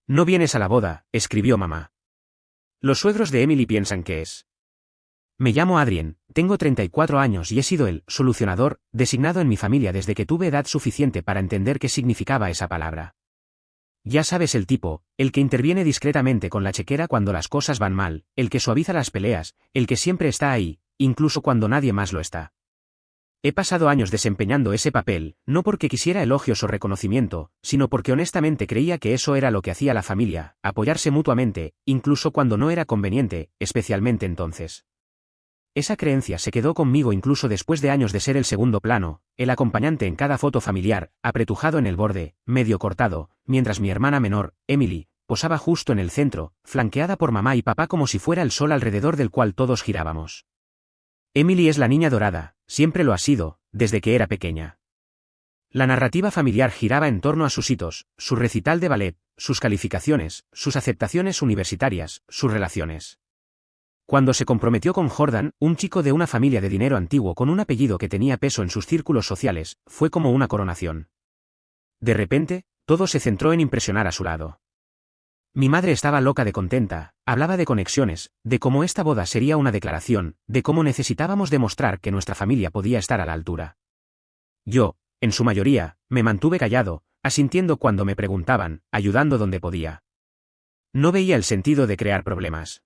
No vienes a la boda, escribió mamá. Los suegros de Emily piensan que es. Me llamo Adrien, tengo 34 años y he sido el solucionador designado en mi familia desde que tuve edad suficiente para entender qué significaba esa palabra. Ya sabes el tipo, el que interviene discretamente con la chequera cuando las cosas van mal, el que suaviza las peleas, el que siempre está ahí, incluso cuando nadie más lo está. He pasado años desempeñando ese papel, no porque quisiera elogios o reconocimiento, sino porque honestamente creía que eso era lo que hacía la familia, apoyarse mutuamente, incluso cuando no era conveniente, especialmente entonces. Esa creencia se quedó conmigo incluso después de años de ser el segundo plano, el acompañante en cada foto familiar, apretujado en el borde, medio cortado, mientras mi hermana menor, Emily, posaba justo en el centro, flanqueada por mamá y papá como si fuera el sol alrededor del cual todos girábamos. Emily es la niña dorada, siempre lo ha sido, desde que era pequeña. La narrativa familiar giraba en torno a sus hitos, su recital de ballet, sus calificaciones, sus aceptaciones universitarias, sus relaciones. Cuando se comprometió con Jordan, un chico de una familia de dinero antiguo con un apellido que tenía peso en sus círculos sociales, fue como una coronación. De repente, todo se centró en impresionar a su lado. Mi madre estaba loca de contenta, hablaba de conexiones, de cómo esta boda sería una declaración, de cómo necesitábamos demostrar que nuestra familia podía estar a la altura. Yo, en su mayoría, me mantuve callado, asintiendo cuando me preguntaban, ayudando donde podía. No veía el sentido de crear problemas.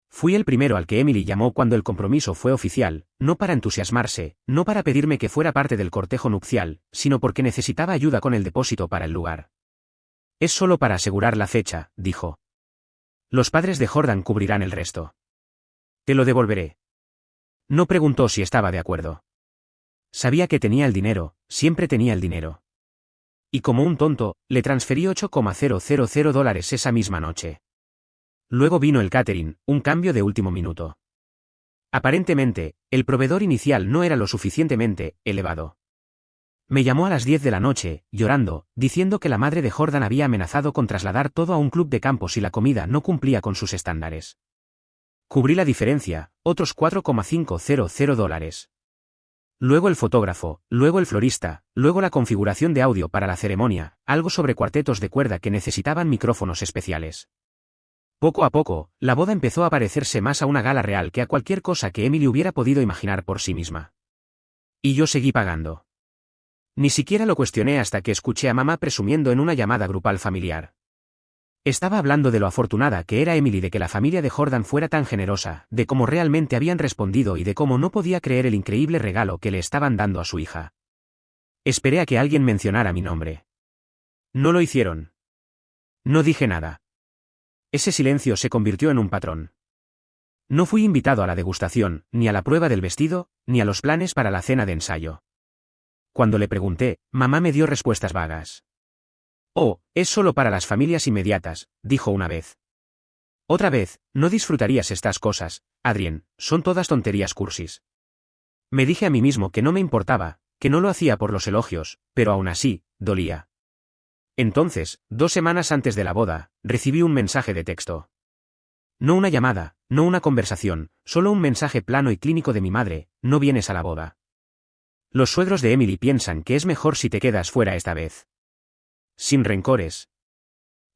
Fui el primero al que Emily llamó cuando el compromiso fue oficial, no para entusiasmarse, no para pedirme que fuera parte del cortejo nupcial, sino porque necesitaba ayuda con el depósito para el lugar. Es solo para asegurar la fecha, dijo. Los padres de Jordan cubrirán el resto. Te lo devolveré. No preguntó si estaba de acuerdo. Sabía que tenía el dinero, siempre tenía el dinero. Y como un tonto, le transferí $8,000 esa misma noche. Luego vino el catering, un cambio de último minuto. Aparentemente, el proveedor inicial no era lo suficientemente elevado. Me llamó a las 10 de la noche, llorando, diciendo que la madre de Jordan había amenazado con trasladar todo a un club de campo si la comida no cumplía con sus estándares. Cubrí la diferencia, otros $4,500. Luego el fotógrafo, luego el florista, luego la configuración de audio para la ceremonia, algo sobre cuartetos de cuerda que necesitaban micrófonos especiales. Poco a poco, la boda empezó a parecerse más a una gala real que a cualquier cosa que Emily hubiera podido imaginar por sí misma. Y yo seguí pagando. Ni siquiera lo cuestioné hasta que escuché a mamá presumiendo en una llamada grupal familiar. Estaba hablando de lo afortunada que era Emily de que la familia de Jordan fuera tan generosa, de cómo realmente habían respondido y de cómo no podía creer el increíble regalo que le estaban dando a su hija. Esperé a que alguien mencionara mi nombre. No lo hicieron. No dije nada. Ese silencio se convirtió en un patrón. No fui invitado a la degustación, ni a la prueba del vestido, ni a los planes para la cena de ensayo. Cuando le pregunté, mamá me dio respuestas vagas. Oh, es solo para las familias inmediatas, dijo una vez. Otra vez, no disfrutarías estas cosas, Adrien, son todas tonterías cursis. Me dije a mí mismo que no me importaba, que no lo hacía por los elogios, pero aún así, dolía. Entonces, 2 semanas antes de la boda, recibí un mensaje de texto. No una llamada, no una conversación, solo un mensaje plano y clínico de mi madre, no vienes a la boda. Los suegros de Emily piensan que es mejor si te quedas fuera esta vez. Sin rencores.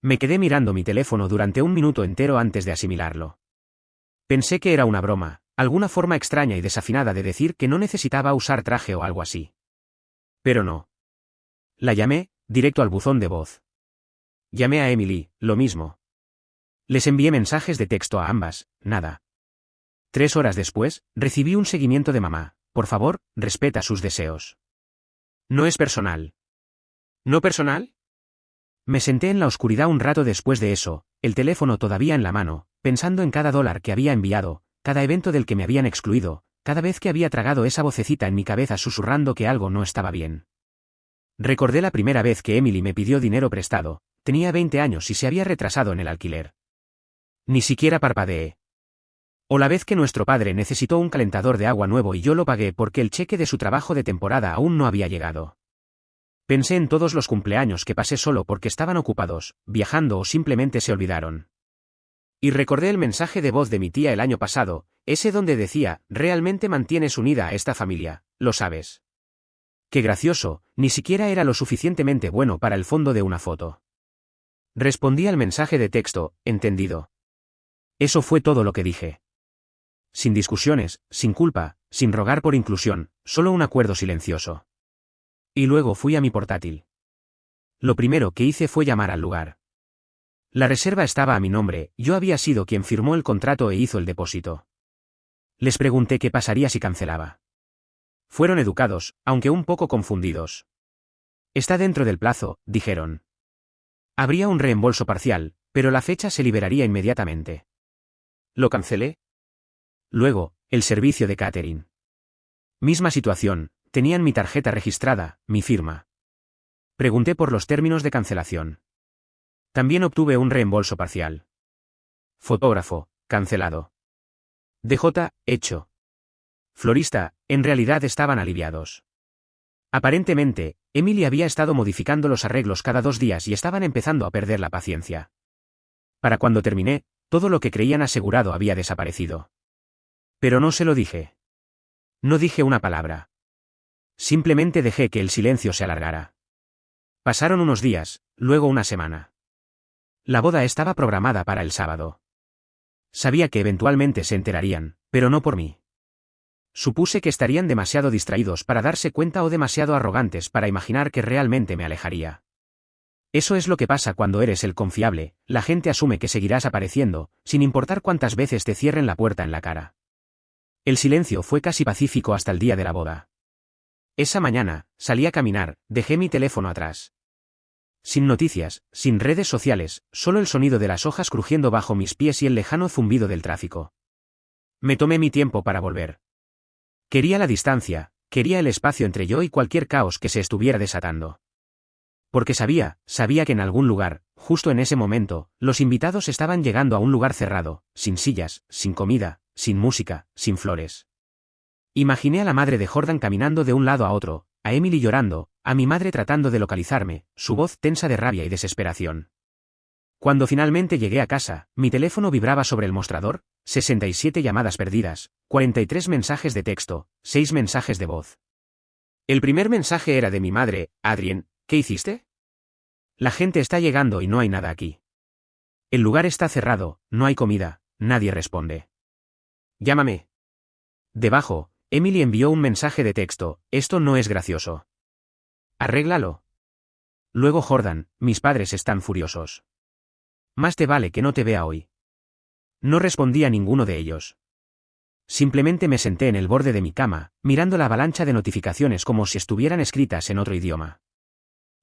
Me quedé mirando mi teléfono durante 1 minuto entero antes de asimilarlo. Pensé que era una broma, alguna forma extraña y desafinada de decir que no necesitaba usar traje o algo así. Pero no. La llamé, directo al buzón de voz. Llamé a Emily, lo mismo. Les envié mensajes de texto a ambas, nada. 3 horas después, recibí un seguimiento de mamá. Por favor, respeta sus deseos. No es personal. ¿No personal? Me senté en la oscuridad un rato después de eso, el teléfono todavía en la mano, pensando en cada dólar que había enviado, cada evento del que me habían excluido, cada vez que había tragado esa vocecita en mi cabeza susurrando que algo no estaba bien. Recordé la primera vez que Emily me pidió dinero prestado, tenía 20 años y se había retrasado en el alquiler. Ni siquiera parpadeé. O la vez que nuestro padre necesitó un calentador de agua nuevo y yo lo pagué porque el cheque de su trabajo de temporada aún no había llegado. Pensé en todos los cumpleaños que pasé solo porque estaban ocupados, viajando o simplemente se olvidaron. Y recordé el mensaje de voz de mi tía el año pasado, ese donde decía, realmente mantienes unida a esta familia, lo sabes. Qué gracioso, ni siquiera era lo suficientemente bueno para el fondo de una foto. Respondí al mensaje de texto, entendido. Eso fue todo lo que dije. Sin discusiones, sin culpa, sin rogar por inclusión, solo un acuerdo silencioso. Y luego fui a mi portátil. Lo primero que hice fue llamar al lugar. La reserva estaba a mi nombre, yo había sido quien firmó el contrato e hizo el depósito. Les pregunté qué pasaría si cancelaba. Fueron educados, aunque un poco confundidos. Está dentro del plazo, dijeron. Habría un reembolso parcial, pero la fecha se liberaría inmediatamente. ¿Lo cancelé? Luego, el servicio de catering. Misma situación, tenían mi tarjeta registrada, mi firma. Pregunté por los términos de cancelación. También obtuve un reembolso parcial. Fotógrafo, cancelado. DJ, hecho. Florista, en realidad estaban aliviados. Aparentemente, Emily había estado modificando los arreglos cada 2 días y estaban empezando a perder la paciencia. Para cuando terminé, todo lo que creían asegurado había desaparecido. Pero no se lo dije. No dije una palabra. Simplemente dejé que el silencio se alargara. Pasaron unos días, luego una semana. La boda estaba programada para el sábado. Sabía que eventualmente se enterarían, pero no por mí. Supuse que estarían demasiado distraídos para darse cuenta o demasiado arrogantes para imaginar que realmente me alejaría. Eso es lo que pasa cuando eres el confiable, la gente asume que seguirás apareciendo, sin importar cuántas veces te cierren la puerta en la cara. El silencio fue casi pacífico hasta el día de la boda. Esa mañana, salí a caminar, dejé mi teléfono atrás. Sin noticias, sin redes sociales, solo el sonido de las hojas crujiendo bajo mis pies y el lejano zumbido del tráfico. Me tomé mi tiempo para volver. Quería la distancia, quería el espacio entre yo y cualquier caos que se estuviera desatando. Porque sabía que en algún lugar, justo en ese momento, los invitados estaban llegando a un lugar cerrado, sin sillas, sin comida, sin música, sin flores. Imaginé a la madre de Jordan caminando de un lado a otro, a Emily llorando, a mi madre tratando de localizarme, su voz tensa de rabia y desesperación. Cuando finalmente llegué a casa, mi teléfono vibraba sobre el mostrador, 67 llamadas perdidas, 43 mensajes de texto, 6 mensajes de voz. El primer mensaje era de mi madre: Adrien, ¿qué hiciste? La gente está llegando y no hay nada aquí. El lugar está cerrado, no hay comida, nadie responde. Llámame. Debajo, Emily envió un mensaje de texto: esto no es gracioso. Arréglalo. Luego Jordan: mis padres están furiosos. Más te vale que no te vea hoy. No respondí a ninguno de ellos. Simplemente me senté en el borde de mi cama, mirando la avalancha de notificaciones como si estuvieran escritas en otro idioma.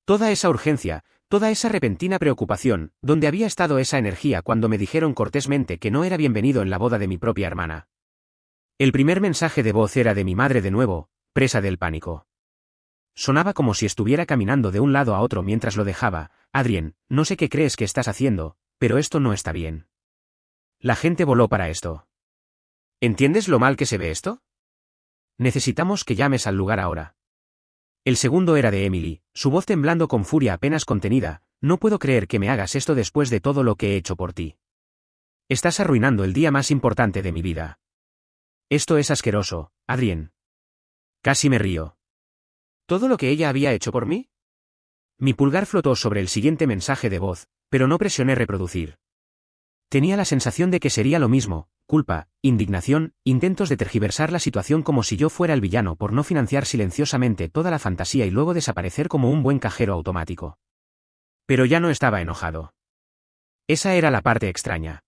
Toda esa urgencia, toda esa repentina preocupación, ¿dónde había estado esa energía cuando me dijeron cortésmente que no era bienvenido en la boda de mi propia hermana? El primer mensaje de voz era de mi madre de nuevo, presa del pánico. Sonaba como si estuviera caminando de un lado a otro mientras lo dejaba: Adrien, no sé qué crees que estás haciendo, pero esto no está bien. La gente voló para esto. ¿Entiendes lo mal que se ve esto? Necesitamos que llames al lugar ahora. El segundo era de Emily, su voz temblando con furia apenas contenida: no puedo creer que me hagas esto después de todo lo que he hecho por ti. Estás arruinando el día más importante de mi vida. Esto es asqueroso, Adrien. Casi me río. ¿Todo lo que ella había hecho por mí? Mi pulgar flotó sobre el siguiente mensaje de voz, pero no presioné reproducir. Tenía la sensación de que sería lo mismo: culpa, indignación, intentos de tergiversar la situación como si yo fuera el villano por no financiar silenciosamente toda la fantasía y luego desaparecer como un buen cajero automático. Pero ya no estaba enojado. Esa era la parte extraña.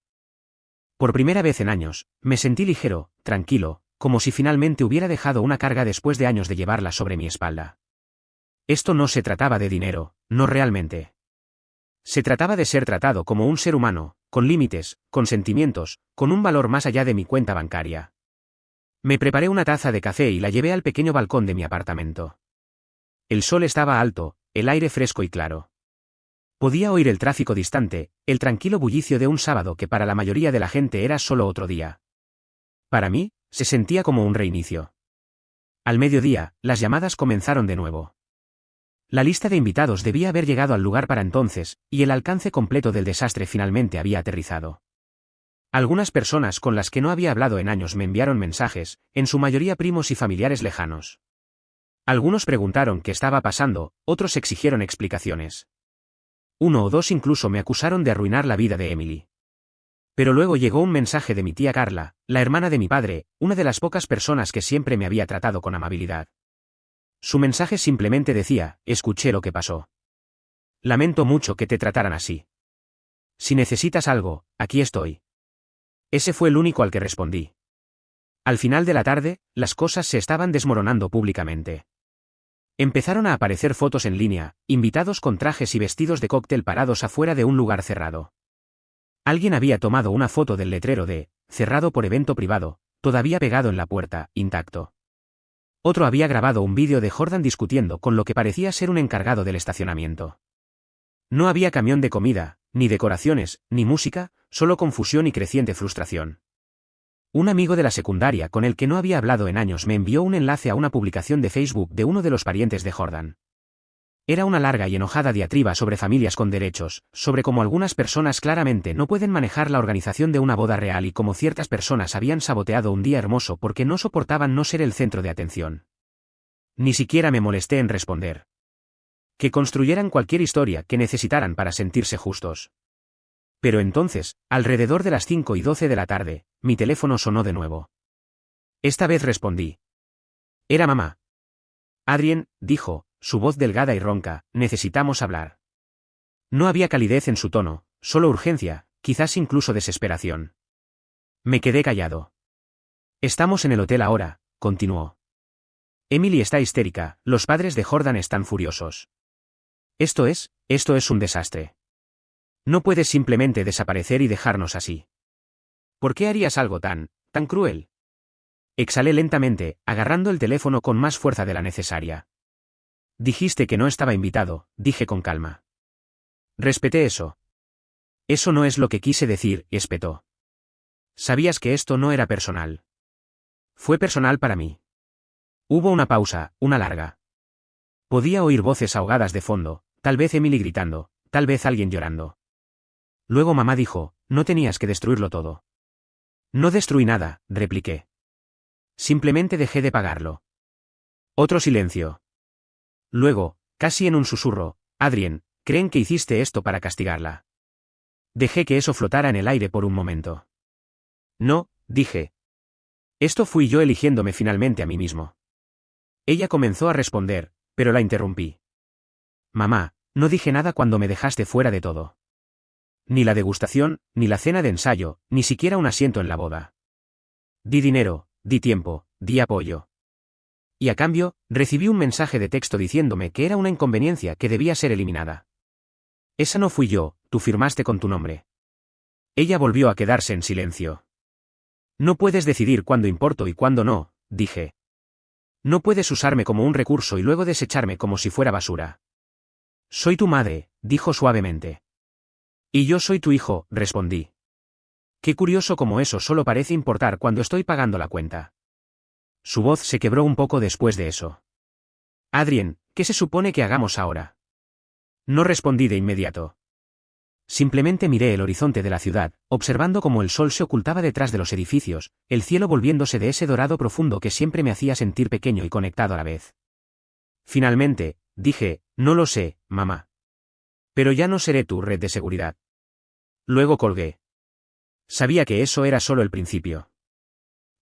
Por primera vez en años, me sentí ligero, tranquilo, como si finalmente hubiera dejado una carga después de años de llevarla sobre mi espalda. Esto no se trataba de dinero, no realmente. Se trataba de ser tratado como un ser humano, con límites, con sentimientos, con un valor más allá de mi cuenta bancaria. Me preparé una taza de café y la llevé al pequeño balcón de mi apartamento. El sol estaba alto, el aire fresco y claro. Podía oír el tráfico distante, el tranquilo bullicio de un sábado que para la mayoría de la gente era solo otro día. Para mí, se sentía como un reinicio. Al mediodía, las llamadas comenzaron de nuevo. La lista de invitados debía haber llegado al lugar para entonces, y el alcance completo del desastre finalmente había aterrizado. Algunas personas con las que no había hablado en años me enviaron mensajes, en su mayoría primos y familiares lejanos. Algunos preguntaron qué estaba pasando, otros exigieron explicaciones. Uno o dos incluso me acusaron de arruinar la vida de Emily. Pero luego llegó un mensaje de mi tía Carla, la hermana de mi padre, una de las pocas personas que siempre me había tratado con amabilidad. Su mensaje simplemente decía: escuché lo que pasó. Lamento mucho que te trataran así. Si necesitas algo, aquí estoy. Ese fue el único al que respondí. Al final de la tarde, las cosas se estaban desmoronando públicamente. Empezaron a aparecer fotos en línea, invitados con trajes y vestidos de cóctel parados afuera de un lugar cerrado. Alguien había tomado una foto del letrero de cerrado por evento privado, todavía pegado en la puerta, intacto. Otro había grabado un vídeo de Jordan discutiendo con lo que parecía ser un encargado del estacionamiento. No había camión de comida, ni decoraciones, ni música, solo confusión y creciente frustración. Un amigo de la secundaria con el que no había hablado en años me envió un enlace a una publicación de Facebook de uno de los parientes de Jordan. Era una larga y enojada diatriba sobre familias con derechos, sobre cómo algunas personas claramente no pueden manejar la organización de una boda real y cómo ciertas personas habían saboteado un día hermoso porque no soportaban no ser el centro de atención. Ni siquiera me molesté en responder. Que construyeran cualquier historia que necesitaran para sentirse justos. Pero entonces, alrededor de las 5:12 de la tarde, mi teléfono sonó de nuevo. Esta vez respondí. Era mamá. Adrien, dijo, su voz delgada y ronca, necesitamos hablar. No había calidez en su tono, solo urgencia, quizás incluso desesperación. Me quedé callado. Estamos en el hotel ahora, continuó. Emily está histérica, los padres de Jordan están furiosos. Esto es un desastre. No puedes simplemente desaparecer y dejarnos así. ¿Por qué harías algo tan cruel? Exhalé lentamente, agarrando el teléfono con más fuerza de la necesaria. Dijiste que no estaba invitado, dije con calma. Respeté eso. Eso no es lo que quise decir, espetó. Sabías que esto no era personal. Fue personal para mí. Hubo una pausa, una larga. Podía oír voces ahogadas de fondo, tal vez Emily gritando, tal vez alguien llorando. Luego mamá dijo, no tenías que destruirlo todo. No destruí nada, repliqué. Simplemente dejé de pagarlo. Otro silencio. Luego, casi en un susurro, Adrien, ¿creen que hiciste esto para castigarla? Dejé que eso flotara en el aire por un momento. No, dije. Esto fui yo eligiéndome finalmente a mí mismo. Ella comenzó a responder, pero la interrumpí. Mamá, no dije nada cuando me dejaste fuera de todo. Ni la degustación, ni la cena de ensayo, ni siquiera un asiento en la boda. Di dinero, di tiempo, di apoyo. Y a cambio, recibí un mensaje de texto diciéndome que era una inconveniencia que debía ser eliminada. Esa no fui yo, tú firmaste con tu nombre. Ella volvió a quedarse en silencio. No puedes decidir cuándo importo y cuándo no, dije. No puedes usarme como un recurso y luego desecharme como si fuera basura. Soy tu madre, dijo suavemente. Y yo soy tu hijo, respondí. Qué curioso como eso solo parece importar cuando estoy pagando la cuenta. Su voz se quebró un poco después de eso. Adrien, ¿qué se supone que hagamos ahora? No respondí de inmediato. Simplemente miré el horizonte de la ciudad, observando cómo el sol se ocultaba detrás de los edificios, el cielo volviéndose de ese dorado profundo que siempre me hacía sentir pequeño y conectado a la vez. Finalmente, dije, no lo sé, mamá. Pero ya no seré tu red de seguridad. Luego colgué. Sabía que eso era solo el principio.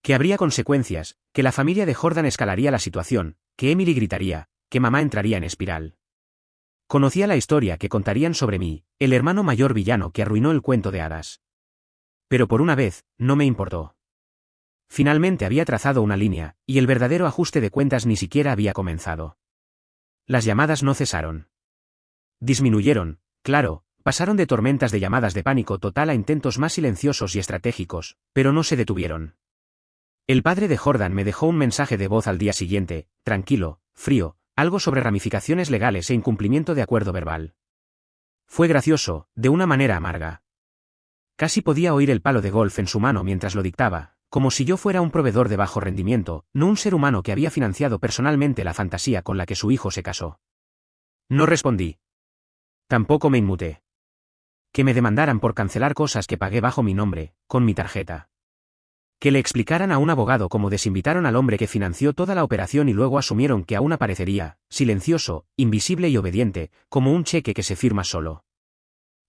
Que habría consecuencias, que la familia de Jordan escalaría la situación, que Emily gritaría, que mamá entraría en espiral. Conocía la historia que contarían sobre mí, el hermano mayor villano que arruinó el cuento de hadas. Pero por una vez, no me importó. Finalmente había trazado una línea, y el verdadero ajuste de cuentas ni siquiera había comenzado. Las llamadas no cesaron. Disminuyeron, claro, pasaron de tormentas de llamadas de pánico total a intentos más silenciosos y estratégicos, pero no se detuvieron. El padre de Jordan me dejó un mensaje de voz al día siguiente, tranquilo, frío, algo sobre ramificaciones legales e incumplimiento de acuerdo verbal. Fue gracioso, de una manera amarga. Casi podía oír el palo de golf en su mano mientras lo dictaba, como si yo fuera un proveedor de bajo rendimiento, no un ser humano que había financiado personalmente la fantasía con la que su hijo se casó. No respondí. Tampoco me inmuté. Que me demandaran por cancelar cosas que pagué bajo mi nombre, con mi tarjeta. Que le explicaran a un abogado cómo desinvitaron al hombre que financió toda la operación y luego asumieron que aún aparecería, silencioso, invisible y obediente, como un cheque que se firma solo.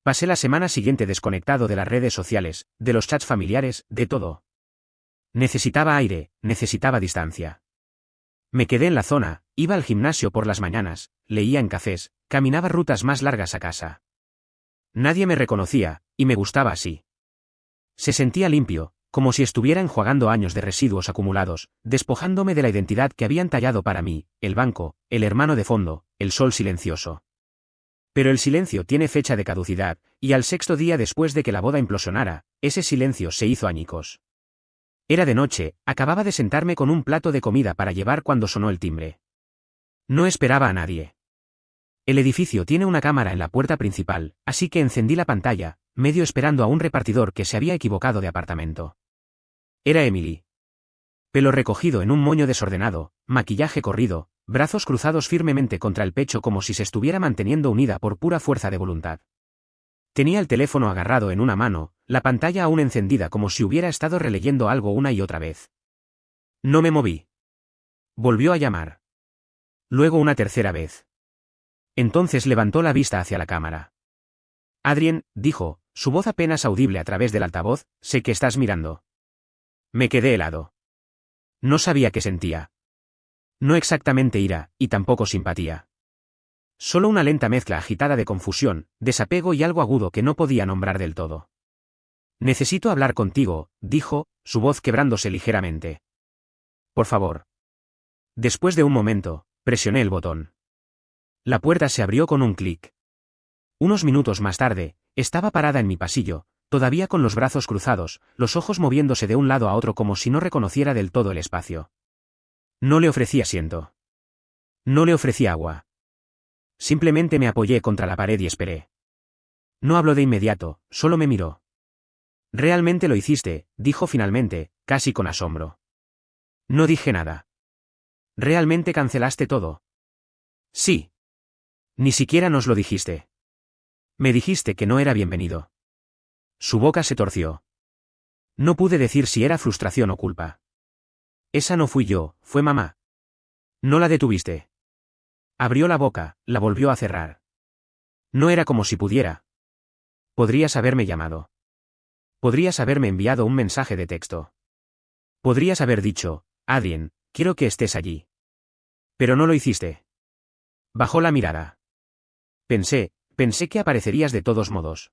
Pasé la semana siguiente desconectado de las redes sociales, de los chats familiares, de todo. Necesitaba aire, necesitaba distancia. Me quedé en la zona, iba al gimnasio por las mañanas, leía en cafés, caminaba rutas más largas a casa. Nadie me reconocía, y me gustaba así. Se sentía limpio, como si estuviera enjuagando años de residuos acumulados, despojándome de la identidad que habían tallado para mí, el banco, el hermano de fondo, el sol silencioso. Pero el silencio tiene fecha de caducidad, y al sexto día después de que la boda implosionara, ese silencio se hizo añicos. Era de noche, acababa de sentarme con un plato de comida para llevar cuando sonó el timbre. No esperaba a nadie. El edificio tiene una cámara en la puerta principal, así que encendí la pantalla, medio esperando a un repartidor que se había equivocado de apartamento. Era Emily. Pelo recogido en un moño desordenado, maquillaje corrido, brazos cruzados firmemente contra el pecho como si se estuviera manteniendo unida por pura fuerza de voluntad. Tenía el teléfono agarrado en una mano, la pantalla aún encendida como si hubiera estado releyendo algo una y otra vez. No me moví. Volvió a llamar. Luego una tercera vez. Entonces levantó la vista hacia la cámara. Adrien, dijo, su voz apenas audible a través del altavoz, sé que estás mirando. Me quedé helado. No sabía qué sentía. No exactamente ira, y tampoco simpatía. Solo una lenta mezcla agitada de confusión, desapego y algo agudo que no podía nombrar del todo. Necesito hablar contigo, dijo, su voz quebrándose ligeramente. Por favor. Después de un momento, presioné el botón. La puerta se abrió con un clic. Unos minutos más tarde, estaba parada en mi pasillo, todavía con los brazos cruzados, los ojos moviéndose de un lado a otro como si no reconociera del todo el espacio. No le ofrecí asiento. No le ofrecí agua. Simplemente me apoyé contra la pared y esperé. No habló de inmediato, solo me miró. Realmente lo hiciste, dijo finalmente, casi con asombro. No dije nada. ¿Realmente cancelaste todo? Sí. Ni siquiera nos lo dijiste. Me dijiste que no era bienvenido. Su boca se torció. No pude decir si era frustración o culpa. Esa no fui yo, fue mamá. No la detuviste. Abrió la boca, la volvió a cerrar. No era como si pudiera. Podrías haberme llamado. Podrías haberme enviado un mensaje de texto. Podrías haber dicho, Adrien, quiero que estés allí. Pero no lo hiciste. Bajó la mirada. Pensé que aparecerías de todos modos.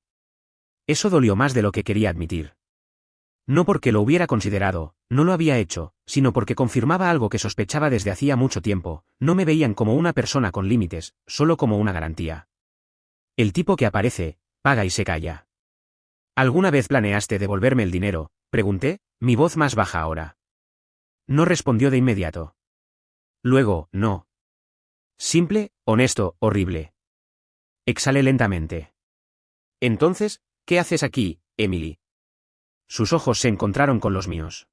Eso dolió más de lo que quería admitir. No porque lo hubiera considerado, no lo había hecho, sino porque confirmaba algo que sospechaba desde hacía mucho tiempo, no me veían como una persona con límites, solo como una garantía. El tipo que aparece, paga y se calla. ¿Alguna vez planeaste devolverme el dinero?, pregunté, mi voz más baja ahora. No respondió de inmediato. Luego, no. Simple, honesto, horrible. Exhalé lentamente. Entonces, ¿qué haces aquí, Emily? Sus ojos se encontraron con los míos.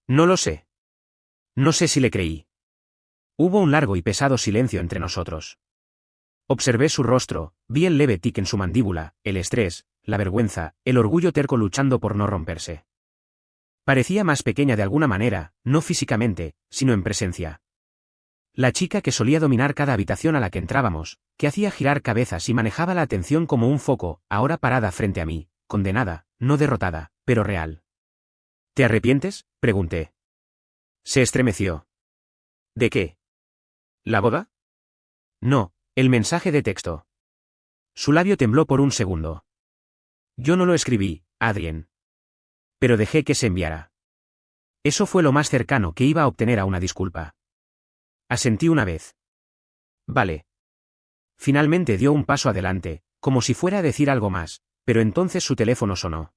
No lo sé. No sé si le creí. Hubo un largo y pesado silencio entre nosotros. Observé su rostro, vi el leve tic en su mandíbula, el estrés, la vergüenza, el orgullo terco luchando por no romperse. Parecía más pequeña de alguna manera, no físicamente, sino en presencia. La chica que solía dominar cada habitación a la que entrábamos, que hacía girar cabezas y manejaba la atención como un foco, ahora parada frente a mí, condenada, no derrotada, pero real. ¿Te arrepientes?, pregunté. Se estremeció. ¿De qué? ¿La boda? No, el mensaje de texto. Su labio tembló por un segundo. Yo no lo escribí, Adrien. Pero dejé que se enviara. Eso fue lo más cercano que iba a obtener a una disculpa. Asentí una vez. Vale. Finalmente dio un paso adelante, como si fuera a decir algo más, pero entonces su teléfono sonó.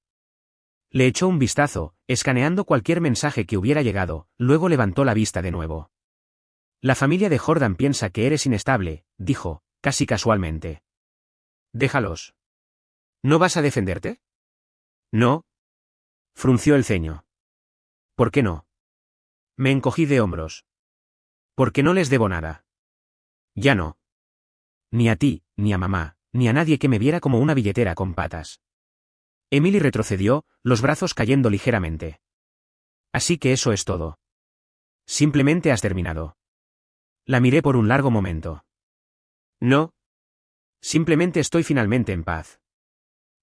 Le echó un vistazo, escaneando cualquier mensaje que hubiera llegado, luego levantó la vista de nuevo. La familia de Jordan piensa que eres inestable, dijo, casi casualmente. Déjalos. ¿No vas a defenderte? No. Frunció el ceño. ¿Por qué no? Me encogí de hombros. Porque no les debo nada. Ya no. Ni a ti, ni a mamá, ni a nadie que me viera como una billetera con patas. Emily retrocedió, los brazos cayendo ligeramente. Así que eso es todo. Simplemente has terminado. La miré por un largo momento. No. Simplemente estoy finalmente en paz.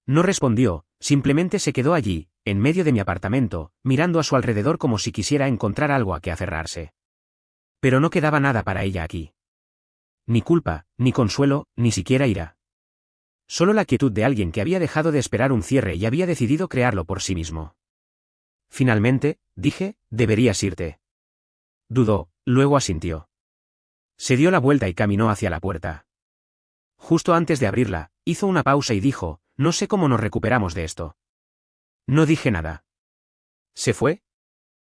No respondió, simplemente se quedó allí, en medio de mi apartamento, mirando a su alrededor como si quisiera encontrar algo a que aferrarse. Pero no quedaba nada para ella aquí. Ni culpa, ni consuelo, ni siquiera ira. Solo la quietud de alguien que había dejado de esperar un cierre y había decidido crearlo por sí mismo. Finalmente, dije, deberías irte. Dudó, luego asintió. Se dio la vuelta y caminó hacia la puerta. Justo antes de abrirla, hizo una pausa y dijo, no sé cómo nos recuperamos de esto. No dije nada. ¿Se fue?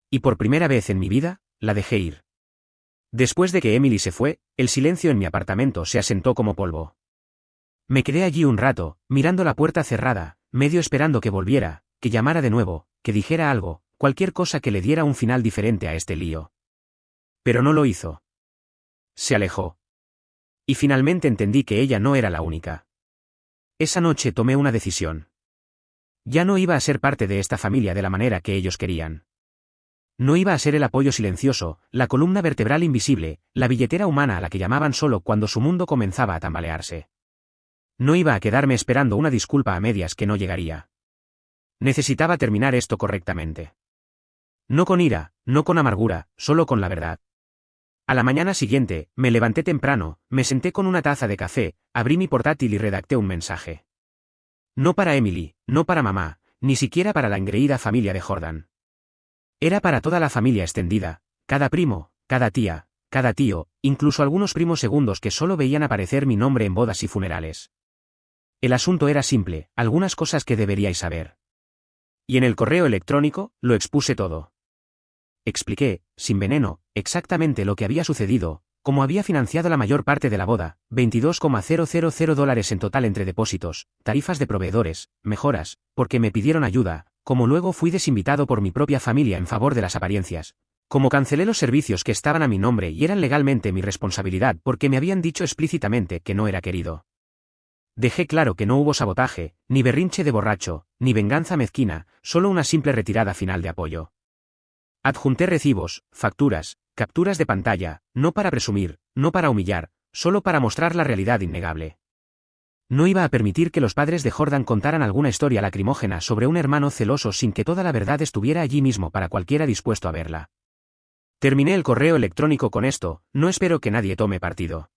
Y por primera vez en mi vida, la dejé ir. Después de que Emily se fue, el silencio en mi apartamento se asentó como polvo. Me quedé allí un rato, mirando la puerta cerrada, medio esperando que volviera, que llamara de nuevo, que dijera algo, cualquier cosa que le diera un final diferente a este lío. Pero no lo hizo. Se alejó. Y finalmente entendí que ella no era la única. Esa noche tomé una decisión. Ya no iba a ser parte de esta familia de la manera que ellos querían. No iba a ser el apoyo silencioso, la columna vertebral invisible, la billetera humana a la que llamaban solo cuando su mundo comenzaba a tambalearse. No iba a quedarme esperando una disculpa a medias que no llegaría. Necesitaba terminar esto correctamente. No con ira, no con amargura, solo con la verdad. A la mañana siguiente, me levanté temprano, me senté con una taza de café, abrí mi portátil y redacté un mensaje. No para Emily, no para mamá, ni siquiera para la engreída familia de Jordan. Era para toda la familia extendida, cada primo, cada tía, cada tío, incluso algunos primos segundos que solo veían aparecer mi nombre en bodas y funerales. El asunto era simple, algunas cosas que deberíais saber. Y en el correo electrónico, lo expuse todo. Expliqué, sin veneno, exactamente lo que había sucedido, cómo había financiado la mayor parte de la boda, $22,000 en total entre depósitos, tarifas de proveedores, mejoras, porque me pidieron ayuda, como luego fui desinvitado por mi propia familia en favor de las apariencias, como cancelé los servicios que estaban a mi nombre y eran legalmente mi responsabilidad porque me habían dicho explícitamente que no era querido. Dejé claro que no hubo sabotaje, ni berrinche de borracho, ni venganza mezquina, solo una simple retirada final de apoyo. Adjunté recibos, facturas, capturas de pantalla, no para presumir, no para humillar, solo para mostrar la realidad innegable. No iba a permitir que los padres de Jordan contaran alguna historia lacrimógena sobre un hermano celoso sin que toda la verdad estuviera allí mismo para cualquiera dispuesto a verla. Terminé el correo electrónico con esto, no espero que nadie tome partido.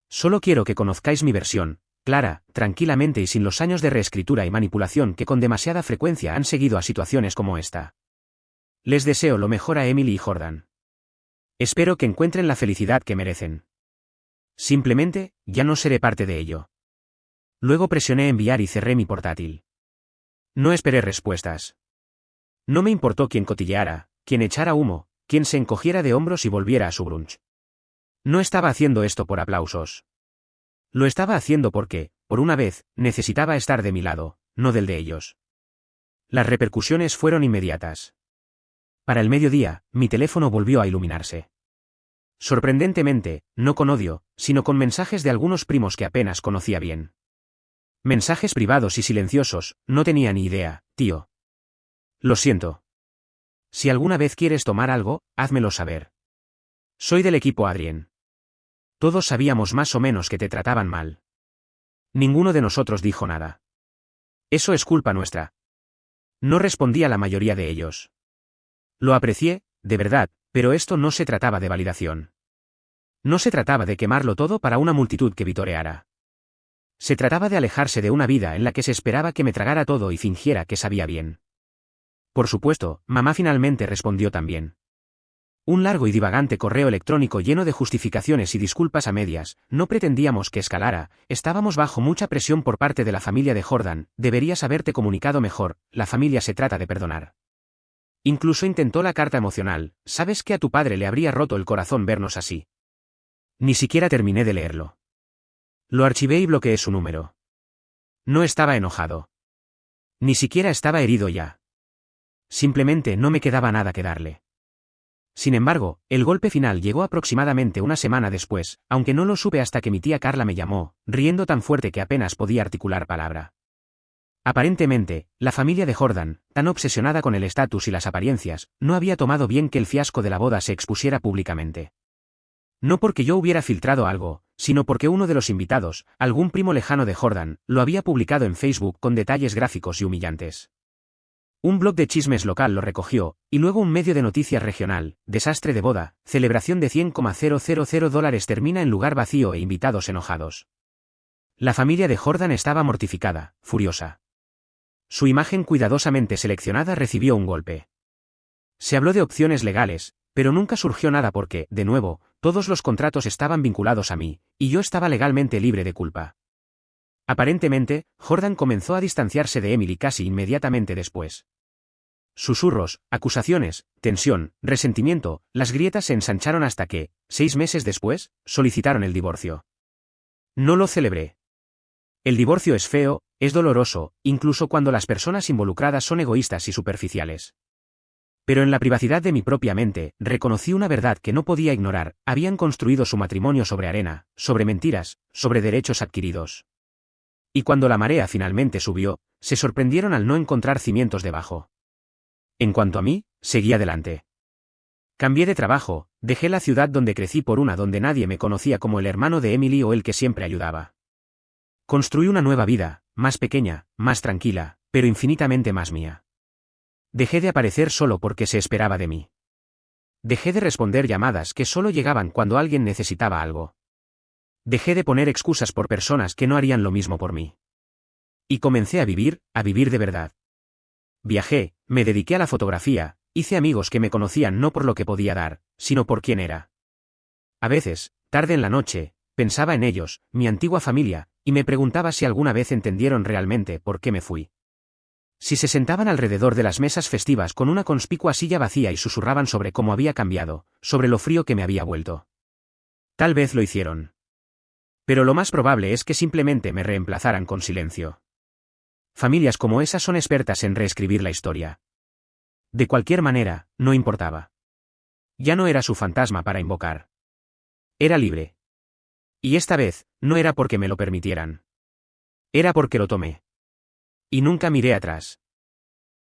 Solo quiero que conozcáis mi versión, clara, tranquilamente y sin los años de reescritura y manipulación que con demasiada frecuencia han seguido a situaciones como esta. Les deseo lo mejor a Emily y Jordan. Espero que encuentren la felicidad que merecen. Simplemente, ya no seré parte de ello. Luego presioné enviar y cerré mi portátil. No esperé respuestas. No me importó quién cotilleara, quién echara humo, quién se encogiera de hombros y volviera a su brunch. No estaba haciendo esto por aplausos. Lo estaba haciendo porque, por una vez, necesitaba estar de mi lado, no del de ellos. Las repercusiones fueron inmediatas. Para el mediodía, mi teléfono volvió a iluminarse. Sorprendentemente, no con odio, sino con mensajes de algunos primos que apenas conocía bien. Mensajes privados y silenciosos, no tenía ni idea, tío. Lo siento. Si alguna vez quieres tomar algo, házmelo saber. Soy del equipo Adrien. Todos sabíamos más o menos que te trataban mal. Ninguno de nosotros dijo nada. Eso es culpa nuestra. No respondía la mayoría de ellos. Lo aprecié, de verdad, pero esto no se trataba de validación. No se trataba de quemarlo todo para una multitud que vitoreara. Se trataba de alejarse de una vida en la que se esperaba que me tragara todo y fingiera que sabía bien. Por supuesto, mamá finalmente respondió también. Un largo y divagante correo electrónico lleno de justificaciones y disculpas a medias, no pretendíamos que escalara, estábamos bajo mucha presión por parte de la familia de Jordan, deberías haberte comunicado mejor, la familia se trata de perdonar. Incluso intentó la carta emocional, sabes que a tu padre le habría roto el corazón vernos así. Ni siquiera terminé de leerlo. Lo archivé y bloqueé su número. No estaba enojado. Ni siquiera estaba herido ya. Simplemente no me quedaba nada que darle. Sin embargo, el golpe final llegó aproximadamente una semana después, aunque no lo supe hasta que mi tía Carla me llamó, riendo tan fuerte que apenas podía articular palabra. Aparentemente, la familia de Jordan, tan obsesionada con el estatus y las apariencias, no había tomado bien que el fiasco de la boda se expusiera públicamente. No porque yo hubiera filtrado algo, sino porque uno de los invitados, algún primo lejano de Jordan, lo había publicado en Facebook con detalles gráficos y humillantes. Un blog de chismes local lo recogió, y luego un medio de noticias regional: desastre de boda, celebración de $100,000 termina en lugar vacío e invitados enojados. La familia de Jordan estaba mortificada, furiosa. Su imagen cuidadosamente seleccionada recibió un golpe. Se habló de opciones legales, pero nunca surgió nada porque, de nuevo, todos los contratos estaban vinculados a mí, y yo estaba legalmente libre de culpa. Aparentemente, Jordan comenzó a distanciarse de Emily casi inmediatamente después. Susurros, acusaciones, tensión, resentimiento, las grietas se ensancharon hasta que, 6 meses después, solicitaron el divorcio. No lo celebré. El divorcio es feo, es doloroso, incluso cuando las personas involucradas son egoístas y superficiales. Pero en la privacidad de mi propia mente, reconocí una verdad que no podía ignorar: habían construido su matrimonio sobre arena, sobre mentiras, sobre derechos adquiridos. Y cuando la marea finalmente subió, se sorprendieron al no encontrar cimientos debajo. En cuanto a mí, seguí adelante. Cambié de trabajo, dejé la ciudad donde crecí por una donde nadie me conocía como el hermano de Emily o el que siempre ayudaba. Construí una nueva vida, más pequeña, más tranquila, pero infinitamente más mía. Dejé de aparecer solo porque se esperaba de mí. Dejé de responder llamadas que solo llegaban cuando alguien necesitaba algo. Dejé de poner excusas por personas que no harían lo mismo por mí. Y comencé a vivir de verdad. Viajé, me dediqué a la fotografía, hice amigos que me conocían no por lo que podía dar, sino por quién era. A veces, tarde en la noche, pensaba en ellos, mi antigua familia, y me preguntaba si alguna vez entendieron realmente por qué me fui. Si se sentaban alrededor de las mesas festivas con una conspicua silla vacía y susurraban sobre cómo había cambiado, sobre lo frío que me había vuelto. Tal vez lo hicieron. Pero lo más probable es que simplemente me reemplazaran con silencio. Familias como esas son expertas en reescribir la historia. De cualquier manera, no importaba. Ya no era su fantasma para invocar. Era libre. Y esta vez, no era porque me lo permitieran. Era porque lo tomé. Y nunca miré atrás.